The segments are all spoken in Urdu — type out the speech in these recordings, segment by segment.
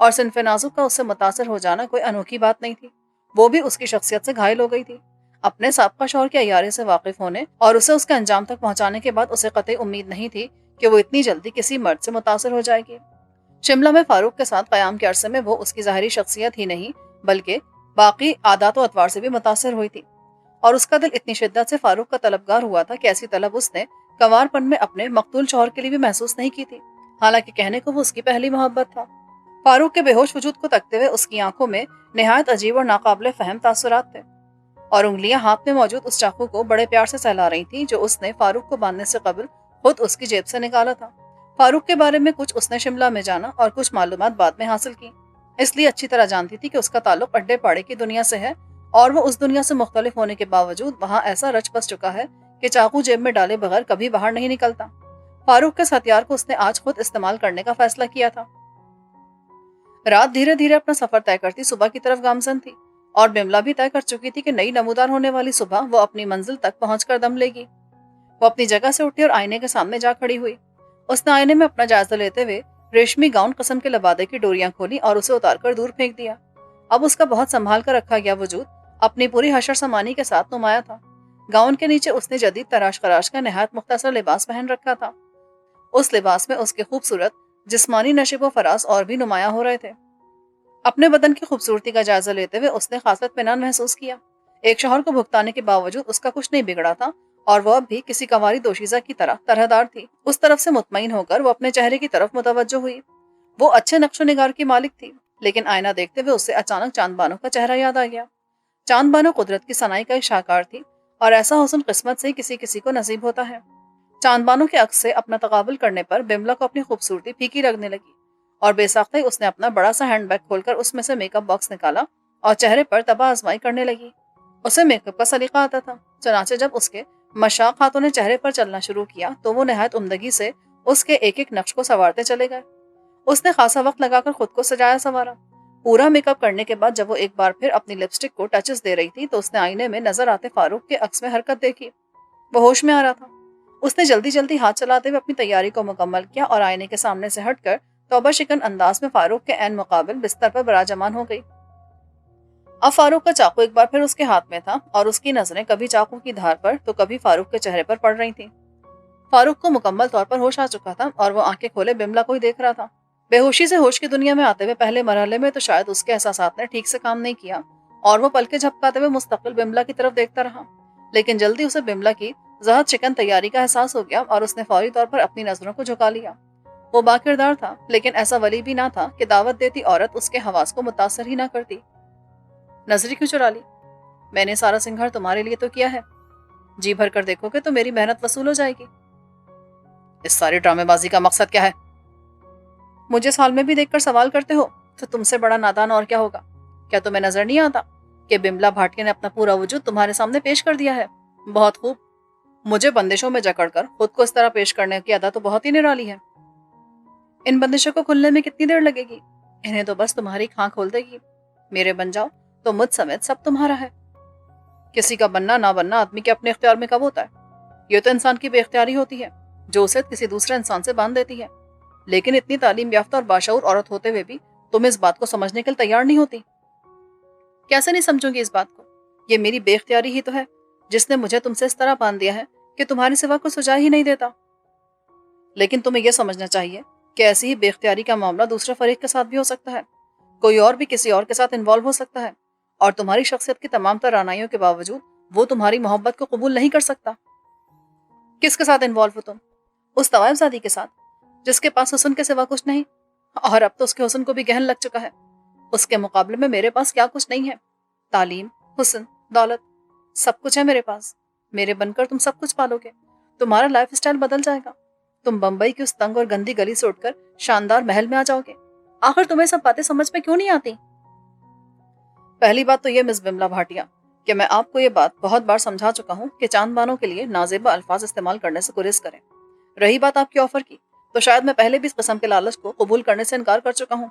اور صنف نازک کا اس سے متاثر ہو جانا کوئی انوکھی بات نہیں تھی۔ وہ بھی اس کی شخصیت سے گھائل ہو گئی تھی۔ اپنے سابقہ شوہر کے عیارے سے واقف ہونے اور اسے اس کے انجام تک پہنچانے کے بعد اسے قطعی امید نہیں تھی کہ وہ اتنی جلدی کسی مرد سے متاثر ہو جائے گی۔ شملہ میں فاروق کے ساتھ قیام کے عرصے میں وہ اس کی ظاہری شخصیت ہی نہیں بلکہ باقی عادات و اطوار سے بھی متاثر ہوئی تھی، اور اس کا دل اتنی شدت سے فاروق کا طلبگار ہوا تھا کہ ایسی طلب اس نے کنوار پن میں اپنے مقتول شوہر کے لیے بھی محسوس نہیں کی تھی، حالانکہ کہنے کو وہ اس کی پہلی محبت تھا۔ فاروق کے بے ہوش وجود کو تکتے ہوئے اس کی آنکھوں میں نہایت عجیب اور ناقابل فہم تاثرات تھے، اور انگلیاں ہاتھ میں موجود اس چاقو کو بڑے پیار سے سہلا رہی تھیں جو اس نے فاروق کو باندھنے سے قبل خود اس کی جیب سے نکالا تھا۔ فاروق کے بارے میں کچھ اس نے شملہ میں جانا اور کچھ معلومات بعد میں حاصل کی، اس لیے اچھی طرح جانتی تھی کہ اس کا تعلق اڈے پاڑے کی دنیا سے ہے، اور وہ اس دنیا سے مختلف ہونے کے باوجود وہاں ایسا رچ بس چکا ہے کہ چاقو جیب میں ڈالے بغیر کبھی باہر نہیں نکلتا۔ فاروق کے اس ہتھیار کو اس نے آج خود استعمال کرنے کا فیصلہ کیا تھا۔ رات دھیرے دھیرے اپنا سفر طے کرتی صبح کی طرف گامزن تھی، اور بملا بھی طے کر چکی تھی کہ نئی نمودار ہونے والی صبح وہ اپنی منزل تک پہنچ کر دم لے گی۔ وہ اپنی جگہ سے اٹھی اور آئینے کے سامنے جا کھڑی ہوئی۔ اس نے آئینے میں اپنا جائزہ لیتے ہوئے ریشمی گاؤن قسم کے لبادے کی ڈوریاں کھولی اور اسے اتار کر دور پھینک دیا۔ اب اس کا بہت سنبھال کر رکھا گیا وجود اپنی پوری حشر سمانی کے ساتھ نمایاں تھا۔ گاؤن کے نیچے اس نے جدید تراش خراش کا نہایت مختصر لباس پہن رکھا تھا۔ اس لباس میں اس کے خوبصورت جسمانی نشیب و فراز اور بھی نمایاں ہو رہے تھے۔ اپنے بدن کی خوبصورتی کا جائزہ لیتے ہوئے اس نے خاص اطمینان محسوس کیا۔ ایک شوہر کو بھگتانے کے باوجود اس کا کچھ نہیں بگڑا تھا، اور وہ اب بھی کسی کنواری دوشیزہ کی طرح طرحدار تھی۔ اس طرف سے مطمئن ہو کر وہ اپنے چہرے کی طرف متوجہ ہوئی۔ وہ اچھے نقش و نگار کی مالک تھی، لیکن آئینہ دیکھتے ہوئے اسے اچانک چاند بانو کا چہرہ یاد آ گیا۔ چاند بانو قدرت کی صنائی کا ایک شاہکار تھی، اور ایسا حسن قسمت سے کسی کسی کو نصیب ہوتا ہے۔ چاند بانو کے عکس سے اپنا تقابل کرنے پر بملا کو اپنی خوبصورتی پھیکی لگنے لگی، اور بے ساختہ ہی اس نے اپنا بڑا سا ہینڈ بیگ کھول کر اس میں سے میک اپ باکس نکالا اور چہرے پر طبع آزمائی کرنے لگی۔ اسے میک اپ کا سلیقہ آتا تھا، چنانچہ جب اس کے مشاق ہاتھوں نے چہرے پر چلنا شروع کیا تو وہ نہایت عمدگی سے اس کے ایک ایک نقش کو سنوارتے چلے گئے۔ اس نے خاصا وقت لگا کر خود کو سجایا سنوارا۔ پورا میک اپ کرنے کے بعد جب وہ ایک بار پھر اپنی لپسٹک کو ٹچز دے رہی تھی تو اس نے آئینے میں نظر آتے فاروق کے عکس میں حرکت دیکھی۔ وہ ہوش میں آ رہا تھا۔ اس نے جلدی جلدی ہاتھ چلاتے ہوئے اپنی تیاری کو مکمل کیا اور آئینے کے سامنے سے ہٹ کر توبہ شکن انداز میں فاروق کے عین مقابل بستر پر براجمان ہو گئی۔ اب فاروق کا چاقو ایک بار پھر اس کے ہاتھ میں تھا، اور اس کی نظریں کبھی چاقو کی دھار پر تو کبھی فاروق کے چہرے پر پڑ رہی تھیں۔ فاروق کو مکمل طور پر ہوش آ چکا تھا، اور وہ آنکھیں کھولے بملا کو ہی دیکھ رہا تھا۔ بے ہوشی سے ہوش کی دنیا میں آتے ہوئے پہلے مرحلے میں تو شاید اس کے احساسات نے ٹھیک سے کام نہیں کیا، اور وہ پلکیں جھپکاتے ہوئے مستقل بملا کی طرف دیکھتا رہا، لیکن جلدی اسے بملا کی زہد شکن تیاری کا احساس ہو گیا اور اس نے فوری طور پر اپنی نظروں کو جھکا لیا۔ وہ باکردار تھا، لیکن ایسا ولی بھی نہ تھا کہ دعوت دیتی عورت اس کے حواس کو متاثر ہی نہ کرتی۔ نظری کیوں چرا لی؟ میں نے سارا سنگھار تمہارے لیے تو کیا ہے، جی بھر کر دیکھو گے تو میری محنت وصول ہو جائے گی۔ اس ساری ڈرامے بازی کا مقصد کیا ہے؟ مجھے اس حال میں بھی دیکھ کر سوال کرتے ہو تو تم سے بڑا نادان اور کیا ہوگا؟ کیا تمہیں نظر نہیں آتا کہ بملا بھاٹیہ نے اپنا پورا وجود تمہارے سامنے پیش کر دیا ہے؟ بہت خوب۔ مجھے بندشوں میں جکڑ کر خود کو اس طرح پیش کرنے کی ادا تو بہت ہی نرالی ہے۔ ان بندشوں کو کھلنے میں کتنی دیر لگے گی؟ انہیں تو بس تمہاری کھاں کھول دے گی۔ میرے بن جاؤ تو مجھ سمیت سب تمہارا ہے۔ کسی کا بننا نہ بننا آدمی کے اپنے اختیار میں کب ہوتا ہے؟ یہ تو انسان کی بے اختیاری ہوتی ہے جو اسے کسی دوسرے انسان سے باندھ دیتی ہے، لیکن اتنی تعلیم یافتہ اور باشعور عورت ہوتے ہوئے بھی تم اس بات کو سمجھنے کے لیے تیار نہیں ہوتی۔ کیسے نہیں سمجھوں گی اس بات کو؟ یہ میری بے اختیاری ہی تو ہے جس نے مجھے تم سے اس طرح باندھ دیا ہے کہ تمہارے سوا کوئی سجا ہی نہیں دیتا۔ لیکن تمہیں یہ سمجھنا چاہیے کہ ایسی ہی بے اختیاری کا معاملہ دوسرے فریق کے ساتھ بھی ہو سکتا ہے۔ کوئی اور بھی کسی اور کے ساتھ انوالو ہو سکتا ہے، اور تمہاری شخصیت کی تمام تر رعنائیوں کے باوجود وہ تمہاری محبت کو قبول نہیں کر سکتا۔ کس کے ساتھ انوالو ہو تم؟ اس طوائف زادی کے ساتھ جس کے پاس حسن کے سوا کچھ نہیں، اور اب تو اس کے حسن کو بھی گہن لگ چکا ہے۔ اس کے مقابلے میں میرے پاس کیا کچھ نہیں ہے؟ تعلیم، حسن، دولت، سب کچھ ہے میرے پاس۔ میرے بن کر تم سب کچھ پالو گے، تمہارا لائف اسٹائل بدل جائے گا، تم بمبئی کی اس تنگ اور گندی گلی سے اٹھ کر شاندار محل میں آ جاؤ گے۔ آخر تمہیں سب باتیں سمجھ میں کیوں نہیں آتی؟ پہلی بات تو یہ مس بملا بھاٹیہ کہ میں آپ کو یہ بات بہت بار سمجھا چکا ہوں کہ چاند بانوں کے لیے نازیبا الفاظ استعمال کرنے سے گریز کریں۔ رہی بات آپ کے آفر کی، تو شاید میں پہلے بھی اس قسم کے لالچ کو قبول کرنے سے انکار کر چکا ہوں۔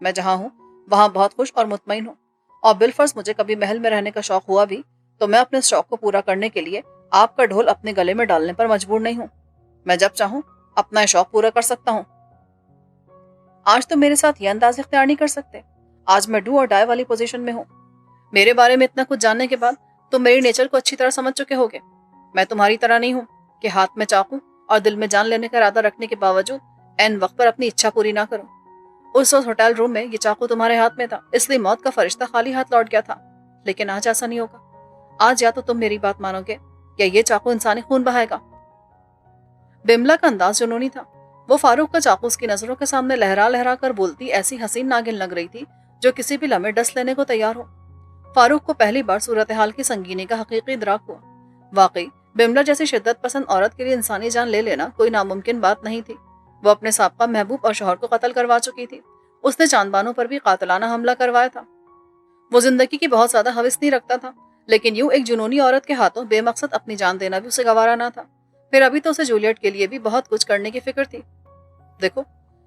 میں جہاں ہوں وہاں بہت خوش اور مطمئن ہوں، اور بالفرض مجھے کبھی محل میں رہنے کا شوق ہوا بھی تو میں اپنے اس شوق کو پورا کرنے کے لیے آپ کا ڈھول اپنے گلے میں ڈالنے پر مجبور نہیں ہوں۔ میں جب چاہوں اپنا یہ شوق پورا کر سکتا ہوں۔ آج تم میرے ساتھ یہ انداز اختیار نہیں کر سکتے. آج میں ڈو اور ڈائی والی پوزیشن میں ہوں. میرے بارے میں اتنا کچھ جاننے کے بعد تم میری نیچر کو اچھی طرح سمجھ چکے ہوگے. میں تمہاری طرح نہیں ہوں کہ ہاتھ میں چاقو اور دل میں جان لینے کا ارادہ رکھنے کے باوجود عین وقت پر اپنی اچھا پوری نہ کروں. اس روز ہوٹل روم میں یہ چاقو تمہارے ہاتھ میں تھا، اس لیے موت کا فرشتہ خالی ہاتھ لوٹ گیا تھا. لیکن آج ایسا نہیں ہوگا. آج یا تو تم میری بات مانو گے یا یہ چاقو انسانی خون بہائے گا. بملا کا انداز جنونی تھا. وہ فاروق کا چاقو اس کی نظروں کے سامنے لہرا لہرا کر بولتی ایسی حسین ناگن لگ رہی تھی جو کسی بھی لمحے ڈس لینے کو تیار ہو. فاروق کو پہلی بار صورتحال کی سنگینی کا حقیقی ادراک ہوا. واقعی بملا جیسی شدت پسند عورت کے لیے انسانی جان لے لینا کوئی ناممکن بات نہیں تھی. وہ اپنے سابقہ محبوب اور شوہر کو قتل کروا چکی تھی. اس نے چاندبانوں پر بھی قاتلانہ حملہ کروایا تھا. وہ زندگی کی بہت زیادہ حوث نہیں رکھتا تھا، لیکن یوں ایک جنونی عورت کے ہاتھوں بے مقصد اپنی جان دینا بھی اسے گوارا نہ تھا. پھر ابھی تو اسے جولیٹ کے لیے بھی بہت کچھ کرنے کی فکر تھی. دیکھو،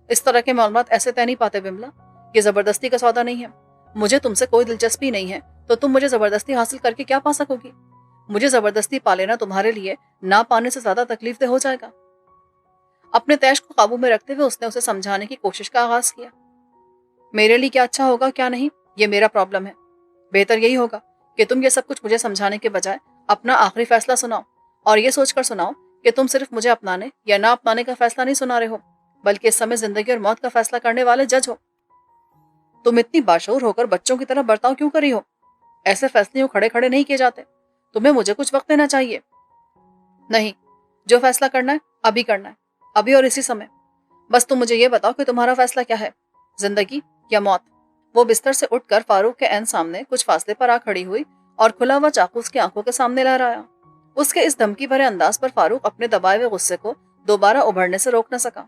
اس طرح کے معلومات ایسے طے نہیں پاتے بملا. یہ زبردستی کا سودا نہیں ہے. مجھے تم سے کوئی دلچسپی نہیں ہے تو تم مجھے زبردستی حاصل کر کے کیا پا سکو گی؟ مجھے زبردستی پا لینا تمہارے لیے نہ پانے سے زیادہ تکلیف دہ ہو جائے گا. اپنے تیش کو قابو میں رکھتے ہوئے اس نے اسے سمجھانے کی کوشش کا آغاز کیا. میرے لیے کیا اچھا ہوگا کیا نہیں، یہ میرا پرابلم ہے. بہتر یہی ہوگا کہ تم یہ سب کچھ مجھے سمجھانے کے بجائے اپنا آخری فیصلہ سناؤ، اور یہ سوچ کر سناؤ کہ تم صرف مجھے اپنانے یا نہ اپنانے کا فیصلہ نہیں سنا رہے ہو، بلکہ اس سمے زندگی اور موت کا فیصلہ کرنے والے جج ہو. تم اتنی باشعور ہو کر بچوں کی طرح برتاؤ کیوں کری ہو؟ ایسے فیصلے کھڑے کھڑے نہیں کیے جاتے. تمہیں مجھے کچھ وقت دینا چاہیے. نہیں، جو فیصلہ کرنا ہے ابھی کرنا ہے، ابھی اور اسی سمے. بس تم مجھے یہ بتاؤ کہ تمہارا فیصلہ کیا ہے، زندگی یا موت؟ وہ بستر سے اٹھ کر فاروق کے عین سامنے کچھ فاصلے پر آ کھڑی ہوئی اور کھلا ہوا چاقو اس کی آنکھوں کے سامنے لہرایا. اس کے اس دھمکی بھرے انداز پر فاروق اپنے دبائے ہوئے غصے کو دوبارہ ابھرنے سے روک نہ سکا.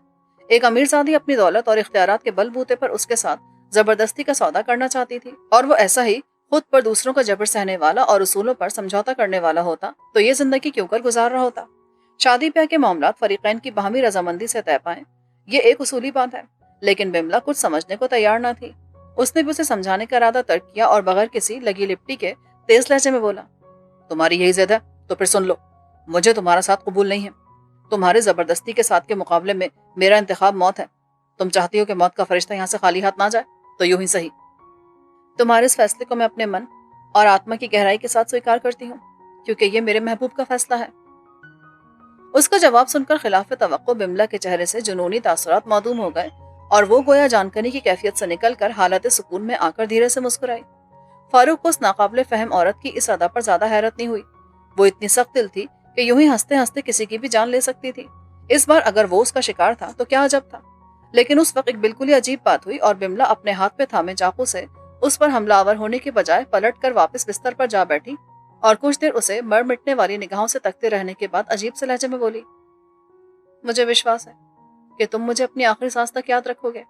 ایک امیرزادی اپنی دولت اور اختیارات کے بل بوتے پر اس کے ساتھ زبردستی کا سودا کرنا چاہتی تھی، اور وہ ایسا ہی خود پر دوسروں کا جبر سہنے والا اور اصولوں پر سمجھوتا کرنے والا ہوتا تو یہ زندگی کیوں کر گزار رہا ہوتا. شادی بیاہ کے معاملات فریقین کی باہمی رضامندی سے طے پائیں، یہ ایک اصولی بات ہے. لیکن بملا کچھ سمجھنے کو تیار نہ تھی. اس نے بھی اسے سمجھانے کا ارادہ ترک کیا اور بغیر کسی لگی لپٹی کے تیز لہجے میں بولا، تمہاری یہی ضد ہے تو پھر سن لو، مجھے تمہارا ساتھ قبول نہیں ہے. تمہارے زبردستی کے ساتھ کے مقابلے میں میرا انتخاب موت ہے. تم چاہتی ہو کہ موت کا فرشتہ یہاں سے خالی ہاتھ نہ جائے، تو یوں ہی صحیح. تمہارے اس فیصلے کو میں اپنے من اور آتما کی گہرائی کے ساتھ سویکار کرتی ہوں، کیونکہ یہ میرے محبوب کا فیصلہ ہے. اس کا جواب سن کر خلاف توقع بملا کے چہرے سے جنونی تاثرات معدوم ہو گئے اور وہ گویا جانکنی کی کیفیت سے نکل کر حالت سکون میں آ کر دھیرے سے مسکرائی. فاروق کو اس ناقابل فہم عورت کی اس ادا پر زیادہ حیرت نہیں ہوئی. وہ اتنی سخت دل تھی کہ یوں ہی ہنستے ہنستے کسی کی بھی جان لے سکتی تھی. اس بار اگر وہ اس کا شکار تھا تو کیا عجب تھا. لیکن اس وقت ایک بالکل ہی عجیب بات ہوئی اور بملا اپنے ہاتھ پہ تھامے چاقو سے اس پر حملہ آور ہونے کے بجائے پلٹ کر واپس بستر پر جا بیٹھی اور کچھ دیر اسے مر مٹنے والی نگاہوں سے تکتے رہنے کے بعد عجیب سے لہجے میں بولی، مجھے وشواس ہے کہ تم مجھے اپنی آخری سانس تک یاد رکھو گے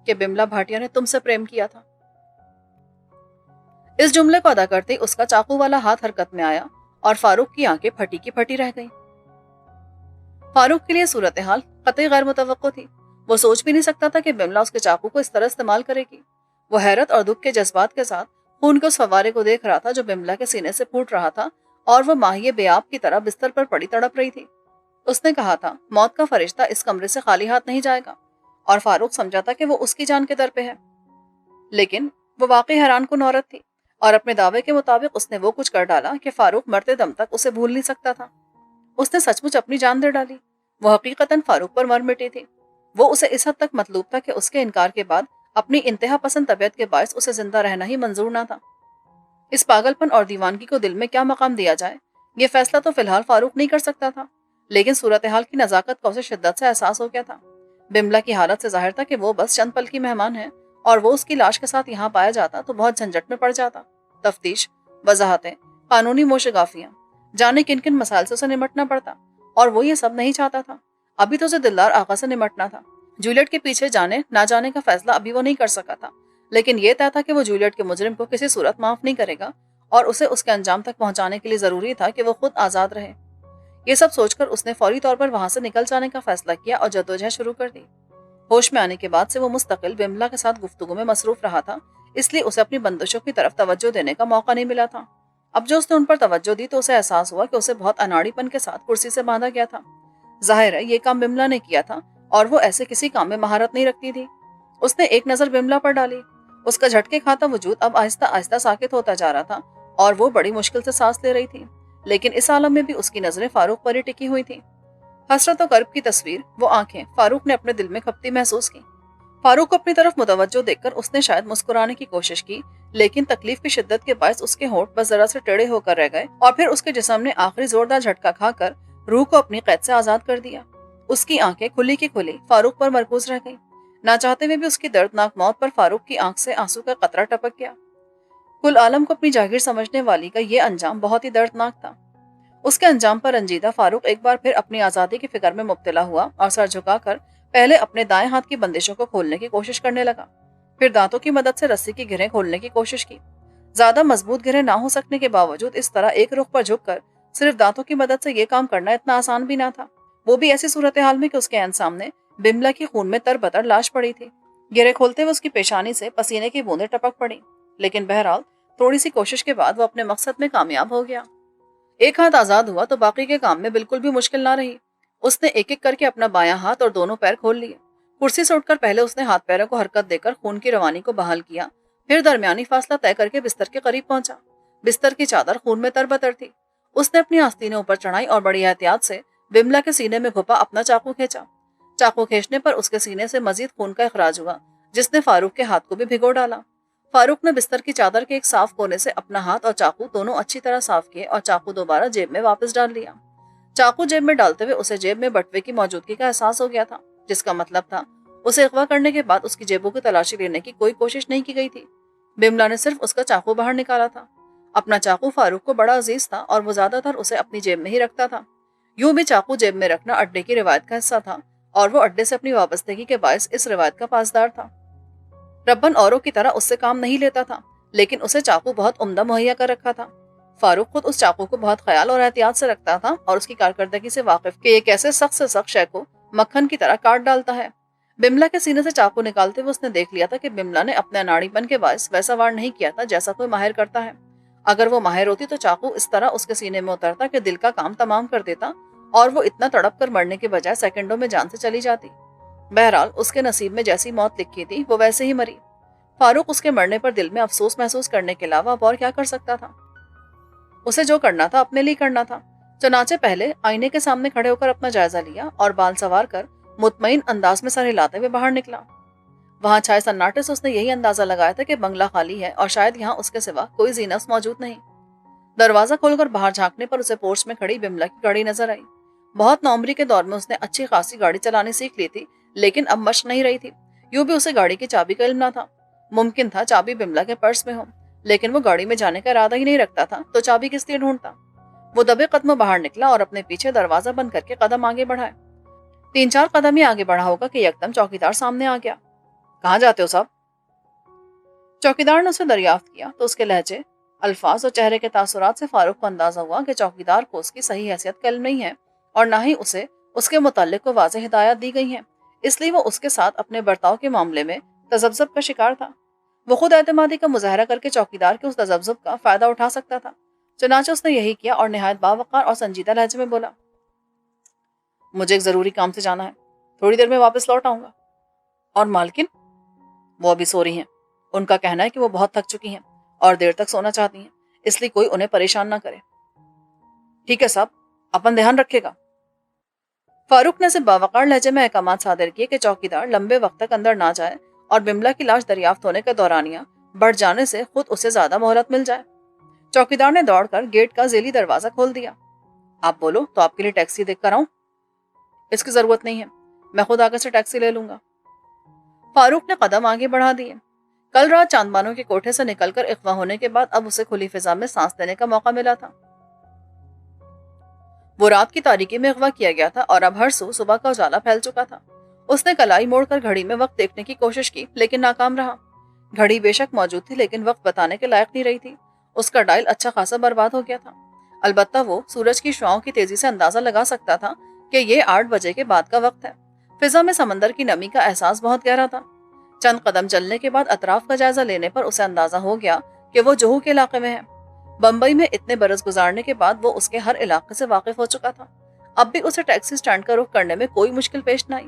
کہ بملا بھاٹیا نے تم سے پریم کیا تھا. اس جملے کو ادا کرتے اس کا چاقو والا ہاتھ حرکت میں آیا اور فاروق کی آنکھیں پھٹی کی پھٹی رہ گئیں. فاروق کے لیے صورتحال قطعی غیر متوقع تھی. وہ سوچ بھی نہیں سکتا تھا کہ بملا اس کے چاقو کو اس طرح استعمال کرے گی. وہ حیرت اور دکھ کے جذبات کے ساتھ خون کے اس فوارے کو دیکھ رہا تھا جو بملا کے سینے سے پھوٹ رہا تھا اور وہ ماہی بے آب کی طرح بستر پر پڑی تڑپ رہی تھی. اس نے کہا تھا موت کا فرشتہ اس کمرے سے خالی ہاتھ نہیں جائے گا، اور فاروق سمجھا تھا کہ وہ اس کی جان کے در پہ ہے. لیکن وہ واقعی حیران کن عورت تھی اور اپنے دعوے کے مطابق اس نے وہ کچھ کر ڈالا کہ فاروق مرتے دم تک اسے بھول نہیں سکتا تھا. اس نے سچ مچ اپنی جان دے ڈالی. وہ حقیقتاً فاروق پر مر مٹی تھی. وہ اسے اس حد تک مطلوب تھا کہ اس کے انکار کے بعد اپنی انتہا پسند طبیعت کے باعث اسے زندہ رہنا ہی منظور نہ تھا. اس پاگل پن اور دیوانگی کو دل میں کیا مقام دیا جائے، یہ فیصلہ تو فی الحال فاروق نہیں کر سکتا تھا، لیکن صورتحال کی نزاکت کا اسے شدت سے احساس ہو گیا تھا. بملا کی حالت سے ظاہر تھا کہ وہ بس چند پل کی مہمان ہے، اور وہ اس کی لاش کے ساتھ یہاں پایا جاتا تو بہت جھنجٹ میں پڑ جاتا. تفتیش، وضاحتیں، قانونی موشگافیاں، جانے کن کن مسائل سے اسے نمٹنا پڑتا، اور وہ یہ سب نہیں چاہتا تھا. ابھی تو اسے دلدار آقا سے نمٹنا تھا. جولیٹ کے پیچھے جانے نہ جانے کا فیصلہ ابھی وہ نہیں کر سکا تھا، لیکن یہ طے تھا کہ وہ جولیٹ کے مجرم کو کسی صورت معاف نہیں کرے گا، اور اسے اس کے انجام تک پہنچانے کے لیے ضروری تھا کہ وہ خود آزاد رہے. یہ سب سوچ کر اس نے فوری طور پر وہاں سے نکل جانے کا فیصلہ کیا اور جدوجہد شروع کر دی. ہوش میں آنے کے بعد سے وہ مستقل بملا کے ساتھ گفتگو میں مصروف رہا تھا، اس لیے اسے اپنی بندشوں کی طرف توجہ دینے کا موقع نہیں ملا تھا. اب جو اس نے ان پر توجہ دی تو اسے احساس ہوا کہ اسے بہت اناڑی پن کے ساتھ کرسی سے باندھا گیا تھا. ظاہر ہے یہ کام بملا نے کیا تھا اور وہ ایسے کسی کام میں مہارت نہیں رکھتی تھی. اس نے ایک نظر بملا پر ڈالی۔ اس کا جھٹکے کھاتا وجود اب آہستہ آہستہ ساکت ہوتا جا رہا تھا اور وہ بڑی مشکل سے سانس لے رہی تھی، لیکن اس عالم میں بھی اس کی نظریں فاروق پر ہی ٹکی ہوئی تھیں۔ حسرت و کرب کی تصویر، وہ آنکھیں فاروق نے اپنے دل میں کھپتی محسوس کی۔ فاروق کو اپنی طرف متوجہ دیکھ کر اس نے شاید مسکرانے کی کوشش کی، لیکن تکلیف کی شدت کے باعث اس کے ہونٹ بس ذرا سے ٹیڑھے ہو کر رہ گئے اور پھر اس کے جسم نے آخری زوردار جھٹکا کھا کر روح کو اپنی قید سے آزاد کر دیا۔ اس کی آنکھیں کھلی کی کھلی فاروق پر مرکوز رہ گئیں۔ نہ چاہتے ہوئے بھی اس کی دردناک موت پر فاروق کی آنکھ سے آنسو کا قطرہ ٹپک گیا۔ کل عالم کو اپنی جاگیر سمجھنے والی کا یہ انجام بہت ہی دردناک تھا۔ اس کے انجام پر رنجیدہ فاروق ایک بار پھر اپنی آزادی کی فکر میں مبتلا ہوا اور سر جھکا کر پہلے اپنے دائیں ہاتھ کی بندشوں کو کھولنے کی کوشش کرنے لگا، پھر دانتوں کی مدد سے رسی کی گرہیں کھولنے کی کوشش کی۔ زیادہ مضبوط گرہیں نہ ہو سکنے کے باوجود اس طرح ایک رخ پر جھک کر صرف دانتوں کی مدد سے یہ کام کرنا اتنا آسان بھی نہ تھا، وہ بھی ایسی صورتحال میں کہ اس کے عین سامنے بملا کی خون میں تربتر لاش پڑی تھی۔ گرہیں کھولتے ہوئے اس کی پیشانی سے پسینے کی بوندیں ٹپک پڑی، لیکن بہرحال تھوڑی سی کوشش کے بعد وہ اپنے مقصد میں کامیاب ہو گیا۔ ایک ہاتھ آزاد ہوا تو باقی کے کام میں بالکل بھی مشکل نہ رہی۔ اس نے ایک ایک کر کے اپنا بایاں ہاتھ اور دونوں پیر کھول لیے۔ کرسی سے اٹھ کر پہلے اس نے ہاتھ پیروں کو حرکت دے کر خون کی روانی کو بحال کیا، پھر درمیانی فاصلہ طے کر کے بستر کے قریب پہنچا۔ بستر کی چادر خون میں تربتر تھی۔ اس نے اپنی آستینیں اوپر چڑھائی اور بڑی احتیاط سے بملا کے سینے میں گھپا اپنا چاقو کھینچا۔ چاقو کھینچنے پر اس کے سینے سے مزید خون کا اخراج ہوا، جس نے فاروق کے ہاتھ کو بھی بھگو ڈالا۔ فاروق نے بستر کی چادر کے ایک صاف کونے سے اپنا ہاتھ اور چاقو دونوں اچھی طرح صاف کیے اور چاقو دوبارہ جیب میں واپس ڈال لیا۔ چاقو جیب میں ڈالتے ہوئے اسے جیب میں بٹوے کی موجودگی کا احساس ہو گیا تھا، جس کا مطلب تھا اسے اغوا کرنے کے بعد اس کی جیبوں کی تلاشی لینے کی کوئی کوشش نہیں کی گئی تھی۔ بملا نے صرف اس کا چاقو باہر نکالا تھا۔ اپنا چاقو فاروق کو بڑا عزیز تھا اور وہ زیادہ تر اسے اپنی جیب میں ہی رکھتا تھا۔ یوں بھی چاقو جیب میں رکھنا اڈے کی روایت کا حصہ تھا اور وہ اڈے سے اپنی وابستگی کے باعث اس روایت کا پاسدار تھا۔ ربن اوروں کی طرح اس سے کام نہیں لیتا تھا، لیکن اسے چاقو بہت عمدہ مہیا کر رکھا تھا۔ فاروق خود اس چاقو کو بہت خیال اور احتیاط سے رکھتا تھا اور اس کی کارکردگی سے واقف کہ یہ کیسے سخت سے سخت شے کو مکھن کی طرح کاٹ ڈالتا ہے۔ بملا کے سینے سے چاقو نکالتے ہوئے اس نے دیکھ لیا تھا کہ بملا نے اپنے اناڑی پن کے باعث ویسا وار نہیں کیا تھا جیسا کوئی ماہر کرتا ہے۔ اگر وہ ماہر ہوتی تو چاقو اس طرح اس کے سینے میں اترتا کہ دل کا کام تمام کر دیتا اور وہ اتنا تڑپ کر مرنے کے بجائے سیکنڈوں میں جان سے چلی جاتی۔ بہرحال اس کے نصیب میں جیسی موت لکھی تھی وہ ویسے ہی مری۔ فاروق اس کے مرنے پر دل میں افسوس محسوس کرنے کے علاوہ اور کیا کر سکتا تھا؟ اسے جو کرنا تھا اپنے لیے کرنا تھا۔ چنانچہ پہلے آئینے کے سامنے کھڑے ہو کر اپنا جائزہ لیا اور بال سوار کر مطمئن انداز میں سر ہلاتے ہوئے باہر نکلا۔ وہاں چھائے سناٹے سے اس نے یہی اندازہ لگایا تھا کہ بنگلہ خالی ہے اور شاید یہاں اس کے سوا کوئی ذی نفس موجود نہیں۔ دروازہ کھول کر باہر جھانکنے پر اسے پورچ میں کھڑی بملا کی گاڑی نظر آئی۔ بہت نوعمری کے دور میں اس نے اچھی خاصی گاڑی چلانی سیکھ لی تھی، لیکن اب مشق نہیں رہی تھی۔ یوں بھی اسے گاڑی کی چابی کا علم نہ تھا۔ ممکن تھا چابی بملا کے پرس میں ہو، لیکن وہ گاڑی میں جانے کا ارادہ ہی نہیں رکھتا تھا تو چابی کس لیے ڈھونڈتا؟ وہ دبے قدموں باہر نکلا اور اپنے پیچھے دروازہ بند کر کے قدم آگے بڑھائے۔ 3-4 قدم ہی آگے بڑھا ہوگا کہ یکدم چوکیدار سامنے آ گیا۔ کہاں جاتے ہو صاحب؟ چوکیدار نے اسے دریافت کیا تو اس کے لہجے، الفاظ اور چہرے کے تاثرات سے فاروق کو اندازہ ہوا کہ چوکیدار کو اس کی صحیح حیثیت کا علم نہیں ہے اور نہ ہی اسے اس کے متعلق کو واضح ہدایات دی گئی ہیں، اس لیے وہ اس کے ساتھ اپنے برتاؤ کے معاملے میں تذبذب کا شکار تھا۔ وہ خود اعتمادی کا مظاہرہ کر کے چوکیدار کے اس تذبذب کا فائدہ اٹھا سکتا تھا، چنانچہ اس نے یہی کیا اور نہایت باوقار اور سنجیدہ لہجے میں بولا، مجھے ایک ضروری کام سے جانا ہے، تھوڑی دیر میں واپس لوٹ آؤں گا۔ اور مالکن؟ وہ ابھی سو رہی ہیں، ان کا کہنا ہے کہ وہ بہت تھک چکی ہیں اور دیر تک سونا چاہتی ہیں، اس لیے کوئی انہیں پریشان نہ کرے۔ ٹھیک ہے صاحب، اپن دھیان رکھے گا۔ فاروق نے اسے باوقار لہجے میں احکامات صادر کیے کہ چوکیدار لمبے وقت تک اندر نہ جائے اور بملا کی لاش دریافت ہونے کا دورانیہ بڑھ جانے سے خود اسے زیادہ مہلت مل جائے۔ چوکیدار نے دوڑ کر گیٹ کا ذیلی دروازہ کھول دیا۔ آپ بولو تو آپ کے لیے ٹیکسی دیکھ کر آؤں؟ اس کی ضرورت نہیں ہے، میں خود آگے سے ٹیکسی لے لوں گا۔ فاروق نے قدم آگے بڑھا دیے۔ کل رات چاندبانوں کے کوٹھے سے نکل کر اغوا ہونے کے بعد اب اسے کھلی فضا میں سانس لینے کا موقع ملا تھا۔ وہ رات کی تاریکی میں اغوا کیا گیا تھا اور اب ہر سو صبح کا اجالا پھیل چکا تھا۔ اس نے کلائی موڑ کر گھڑی میں وقت دیکھنے کی کوشش کی لیکن ناکام رہا۔ گھڑی بے شک موجود تھی لیکن وقت بتانے کے لائق نہیں رہی تھی۔ اس کا ڈائل اچھا خاصا برباد ہو گیا تھا۔ البتہ وہ سورج کی شعاؤں کی تیزی سے اندازہ لگا سکتا تھا کہ یہ 8 بجے کے بعد کا وقت ہے۔ فضا میں سمندر کی نمی کا احساس بہت گہرا تھا۔ چند قدم چلنے کے بعد اطراف کا جائزہ لینے پر اسے اندازہ ہو گیا کہ وہ جوہو کے علاقے میں ہے۔ بمبئی میں اتنے برس گزارنے کے بعد وہ اس کے ہر علاقے سے واقف ہو چکا تھا۔ اب بھی اسے ٹیکسی سٹینڈ کا رخ کرنے میں کوئی مشکل پیش نہ آئی۔